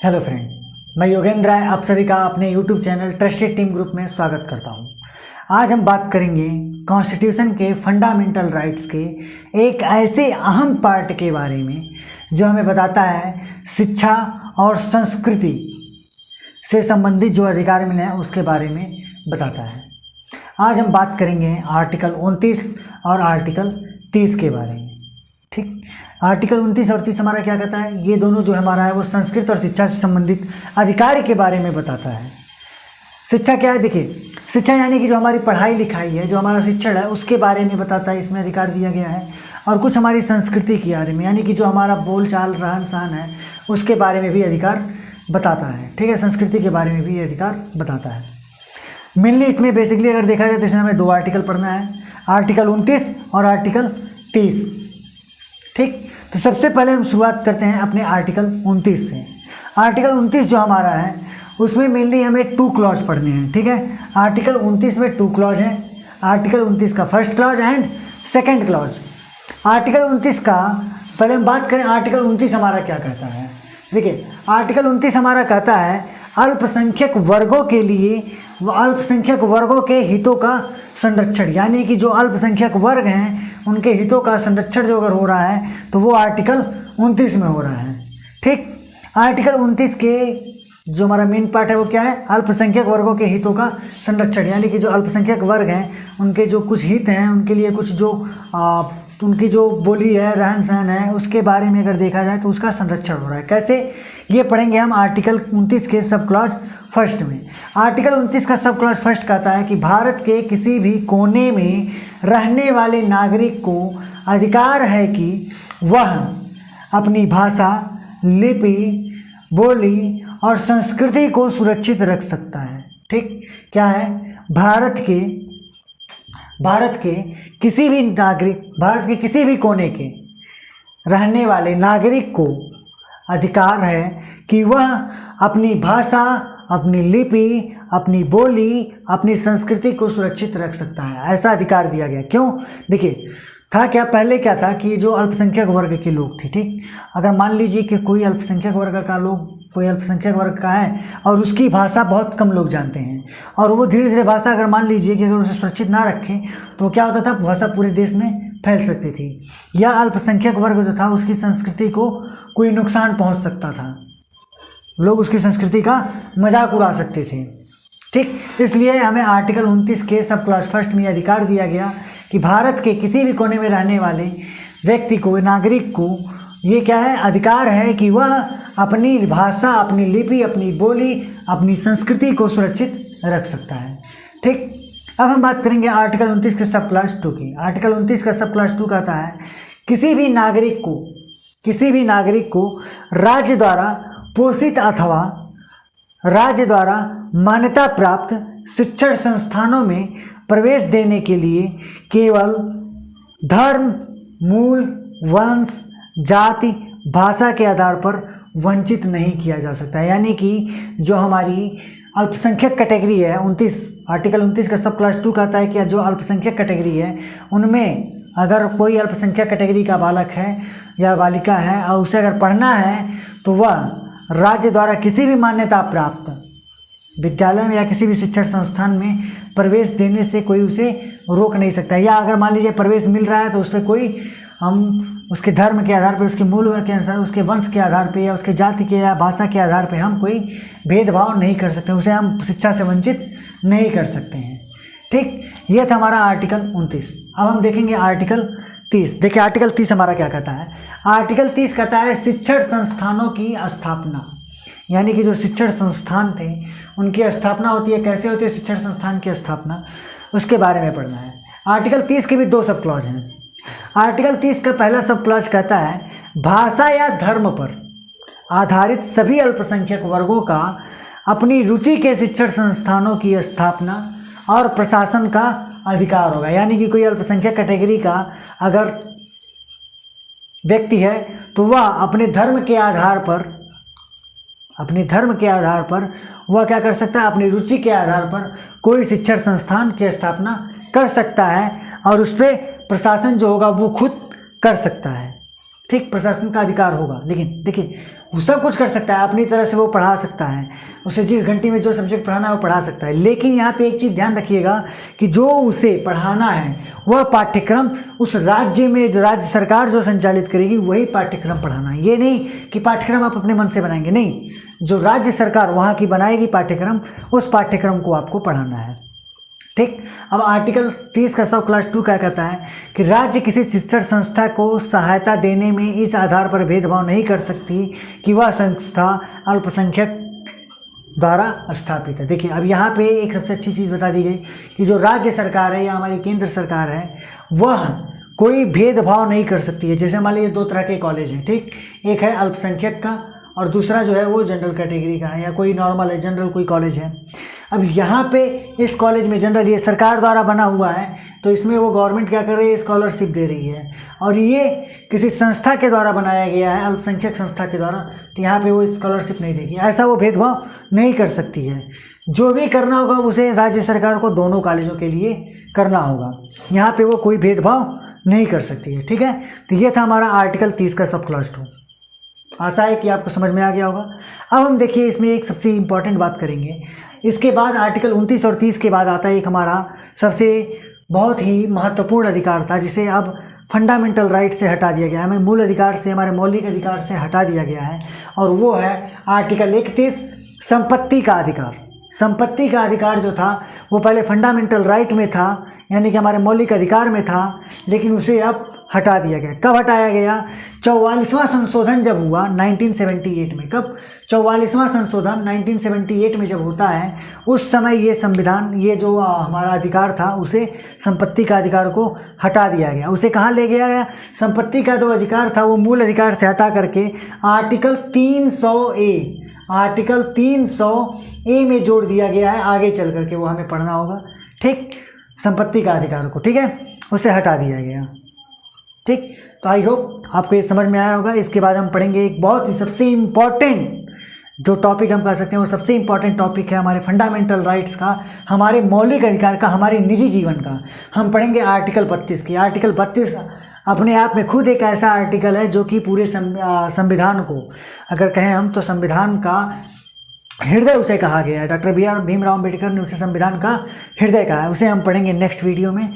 Hello friend, मैं योगेंद्र राय आप सभी का अपने YouTube channel trusted team group में स्वागत करता हूं। आज हम बात करेंगे कॉन्स्टिट्यूशन के फंडामेंटल राइट्स के एक ऐसे अहम पार्ट के बारे में जो हमें बताता है शिक्षा और संस्कृति से संबंधित जो अधिकार मिले हैं उसके बारे में बताता है। आज हम बात करेंगे आर्टिकल 29 और आर्टिकल 30 के बारे में। ठीक, आर्टिकल 29 और 30 हमारा क्या कहता है? ये दोनों जो हमारा है वो संस्कृत और शिक्षा से संबंधित अधिकार के बारे में बताता है। शिक्षा क्या है? देखिए, शिक्षा यानी कि जो हमारी पढ़ाई लिखाई है, जो हमारा शिक्षण है, उसके बारे में बताता है, इसमें अधिकार दिया गया है। और कुछ हमारी संस्कृति के बारे में, यानी कि जो हमारा बोल चाल रहन सहन है उसके बारे में भी अधिकार बताता है। ठीक है, संस्कृति के बारे में भी अधिकार बताता है। मेनली इसमें बेसिकली अगर देखा जाए तो इसमें हमें दो आर्टिकल पढ़ना है, आर्टिकल 29 और आर्टिकल 30। ठीक, तो सबसे पहले हम शुरुआत करते हैं अपने आर्टिकल 29 से। आर्टिकल 29 जो हमारा है उसमें मेनली हमें 2 क्लॉज पढ़ने हैं। ठीक है, आर्टिकल 29 में 2 क्लॉज हैं। आर्टिकल 29 का first clause and second clause. Article 29 का पहले हम बात करें, आर्टिकल 29 हमारा क्या कहता है। देखिए, आर्टिकल 29 हमारा कहता है अल्पसंख्यक वर्गों के लिए, अल्पसंख्यक वर्गों के हितों का संरक्षण, यानी कि जो अल्पसंख्यक वर्ग हैं उनके हितों का संरक्षण जो अगर हो रहा है तो वो आर्टिकल 29 में हो रहा है। ठीक, आर्टिकल 29 के जो हमारा मेन पार्ट है वो क्या है? अल्पसंख्यक वर्गों के हितों का संरक्षण, यानी कि जो अल्पसंख्यक वर्ग हैं उनके जो कुछ हित हैं, उनके लिए कुछ जो उनकी जो बोली है, रहन सहन है, उसके बारे में अगर देखा जाए तो उसका संरक्षण हो रहा है। कैसे? ये पढ़ेंगे हम आर्टिकल 29 के सब क्लॉज फर्स्ट में। आर्टिकल 29 का सब क्लॉज फर्स्ट कहता है कि भारत के किसी भी कोने में रहने वाले नागरिक को अधिकार है कि वह अपनी भाषा, लिपि, बोली और संस्कृति को सुरक्षित रख सकता है। ठीक, क्या है? भारत के किसी भी नागरिक, भारत के किसी भी कोने के रहने वाले नागरिक को अधिकार है कि वह अपनी भाषा, अपनी लिपि, अपनी बोली, अपनी संस्कृति को सुरक्षित रख सकता है। ऐसा अधिकार दिया गया। क्यों? देखिए, था क्या, पहले क्या था कि जो अल्पसंख्यक वर्ग के लोग थे, ठीक, अगर मान लीजिए कि कोई अल्पसंख्यक वर्ग का है और उसकी भाषा बहुत कम लोग जानते हैं और वो धीरे धीरे भाषा अगर मान लीजिए कि अगर उसे सुरक्षित ना रखें तो क्या होता था, भाषा पूरे देश में फैल सकती थी, या अल्पसंख्यक वर्ग जो था उसकी संस्कृति को कोई नुकसान पहुँच सकता था, लोग उसकी संस्कृति का मजाक उड़ा सकते थे। ठीक, इसलिए हमें आर्टिकल 29 के सब क्लॉज फर्स्ट में अधिकार दिया गया कि भारत के किसी भी कोने में रहने वाले व्यक्ति को, नागरिक को, ये क्या है, अधिकार है कि वह अपनी भाषा, अपनी लिपि, अपनी बोली, अपनी संस्कृति को सुरक्षित रख सकता है। ठीक, अब हम बात करेंगे आर्टिकल 29 के सब क्लॉज 2 की। आर्टिकल 29 का सब क्लॉज 2 कहता है किसी भी नागरिक को राज्य द्वारा पोषित अथवा राज्य द्वारा मान्यता प्राप्त शिक्षण संस्थानों में प्रवेश देने के लिए केवल धर्म, मूल, वंश, जाति, भाषा के आधार पर वंचित नहीं किया जा सकता है। यानी कि जो हमारी अल्पसंख्यक कैटेगरी है, आर्टिकल 29 का सब क्लॉज 2 कहता है कि जो अल्पसंख्यक कैटेगरी है उनमें अगर कोई अल्पसंख्यक कैटेगरी का बालक है या बालिका है और उसे अगर पढ़ना है तो वह राज्य द्वारा किसी भी मान्यता प्राप्त विद्यालय में या किसी भी शिक्षण संस्थान में प्रवेश देने से कोई उसे रोक नहीं सकता। या अगर मान लीजिए प्रवेश मिल रहा है तो उस पर कोई, हम उसके धर्म के आधार पर, उसके मूल के अनुसार, उसके वंश के आधार पर या उसके जाति के या भाषा के आधार पर हम कोई भेदभाव नहीं कर सकते, उसे हम शिक्षा से वंचित नहीं कर सकते हैं। ठीक, ये था हमारा आर्टिकल 29। अब हम देखेंगे आर्टिकल 30। देखिए, आर्टिकल 30 हमारा क्या कहता है? आर्टिकल 30 कहता है शिक्षण संस्थानों की स्थापना, यानी कि जो शिक्षण संस्थान थे उनकी स्थापना होती है। कैसे होती है शिक्षण संस्थान की स्थापना, उसके बारे में पढ़ना है। आर्टिकल 30 के भी 2 सब क्लॉज हैं। आर्टिकल 30 का पहला सब क्लॉज कहता है भाषा या धर्म पर आधारित सभी अल्पसंख्यक वर्गों का अपनी रुचि के शिक्षण संस्थानों की स्थापना और प्रशासन का अधिकार होगा। यानी कि कोई अल्पसंख्यक कैटेगरी का अगर व्यक्ति है तो वह अपने धर्म के आधार पर वह क्या कर सकता है, अपनी रुचि के आधार पर कोई शिक्षण संस्थान की स्थापना कर सकता है और उस पर प्रशासन जो होगा वो खुद कर सकता है। ठीक, प्रशासन का अधिकार होगा। लेकिन देखिए, वो सब कुछ कर सकता है, अपनी तरह से वो पढ़ा सकता है, उसे जिस घंटे में जो सब्जेक्ट पढ़ाना है वो पढ़ा सकता है। लेकिन यहाँ पे एक चीज़ ध्यान रखिएगा कि जो उसे पढ़ाना है वह पाठ्यक्रम उस राज्य में जो राज्य सरकार जो संचालित करेगी वही पाठ्यक्रम पढ़ाना है। ये नहीं कि पाठ्यक्रम आप अपने मन से बनाएंगे, नहीं, जो राज्य सरकार वहाँ की बनाएगी पाठ्यक्रम, उस पाठ्यक्रम को आपको पढ़ाना है। ठीक। अब आर्टिकल 30 का सब क्लास 2 क्या कहता है कि राज्य किसी शिक्षण संस्था को सहायता देने में इस आधार पर भेदभाव नहीं कर सकती कि वह संस्था अल्पसंख्यक द्वारा स्थापित है। देखिए अब यहाँ पे एक सबसे अच्छी चीज़ बता दी गई कि जो राज्य सरकार है या हमारी केंद्र सरकार है वह कोई भेदभाव नहीं कर सकती है। जैसे मान लीजिए 2 तरह के कॉलेज हैं, ठीक, एक है अल्पसंख्यक का और दूसरा जो है वो जनरल कैटेगरी का है, या कोई नॉर्मल है, जनरल कोई कॉलेज है। अब यहाँ पे इस कॉलेज में जनरल ये सरकार द्वारा बना हुआ है, तो इसमें वो गवर्नमेंट क्या कर रही है, स्कॉलरशिप दे रही है, और ये किसी संस्था के द्वारा बनाया गया है, अल्पसंख्यक संस्था के द्वारा, तो यहाँ पे वो स्कॉलरशिप नहीं देगी। ऐसा वो भेदभाव नहीं कर सकती है। जो भी करना होगा उसे राज्य सरकार को दोनों कॉलेजों के लिए करना होगा, यहाँ पे वो कोई भेदभाव नहीं कर सकती है। ठीक है, तो ये था हमारा आर्टिकल 30 का सब क्लॉज 2। आशा है कि आपको समझ में आ गया होगा। अब हम देखिए इसमें एक सबसे इम्पॉर्टेंट बात करेंगे। इसके बाद आर्टिकल 29 और 30 के बाद आता है एक हमारा सबसे बहुत ही महत्वपूर्ण अधिकार था, जिसे अब फंडामेंटल राइट से हटा दिया गया है, हमें मूल अधिकार से, हमारे मौलिक अधिकार से हटा दिया गया है, और वो है आर्टिकल 31 संपत्ति का अधिकार। संपत्ति का अधिकार जो था वो पहले फंडामेंटल राइट में था, यानी कि हमारे मौलिक अधिकार में था, लेकिन उसे अब हटा दिया गया। कब हटाया गया? 44वां संशोधन जब हुआ 1978 में। कब? 44वां संशोधन 1978 में जब होता है, उस समय ये संविधान, ये जो हमारा अधिकार था, उसे संपत्ति का अधिकार को हटा दिया गया। उसे कहाँ ले गया गया? संपत्ति का जो अधिकार था वो मूल अधिकार से हटा करके आर्टिकल 300A में जोड़ दिया गया है। आगे चल करके वो हमें पढ़ना होगा, ठीक, संपत्ति का अधिकार को, ठीक है, उसे हटा दिया गया। ठीक, तो आई होप आपको ये समझ में आया होगा। इसके बाद हम पढ़ेंगे एक बहुत ही सबसे इम्पॉर्टेंट जो टॉपिक हम कह सकते हैं, वो सबसे इम्पॉर्टेंट टॉपिक है हमारे फंडामेंटल राइट्स का, हमारे मौलिक अधिकार का, हमारे निजी जीवन का। हम पढ़ेंगे आर्टिकल 32 की। आर्टिकल 32 अपने आप में खुद एक ऐसा आर्टिकल है जो कि पूरे संविधान को, अगर कहें हम, तो संविधान का हृदय उसे कहा गया है। डॉक्टर BR भीमराव अम्बेडकर ने उसे संविधान का हृदय कहा है। उसे हम पढ़ेंगे नेक्स्ट वीडियो में।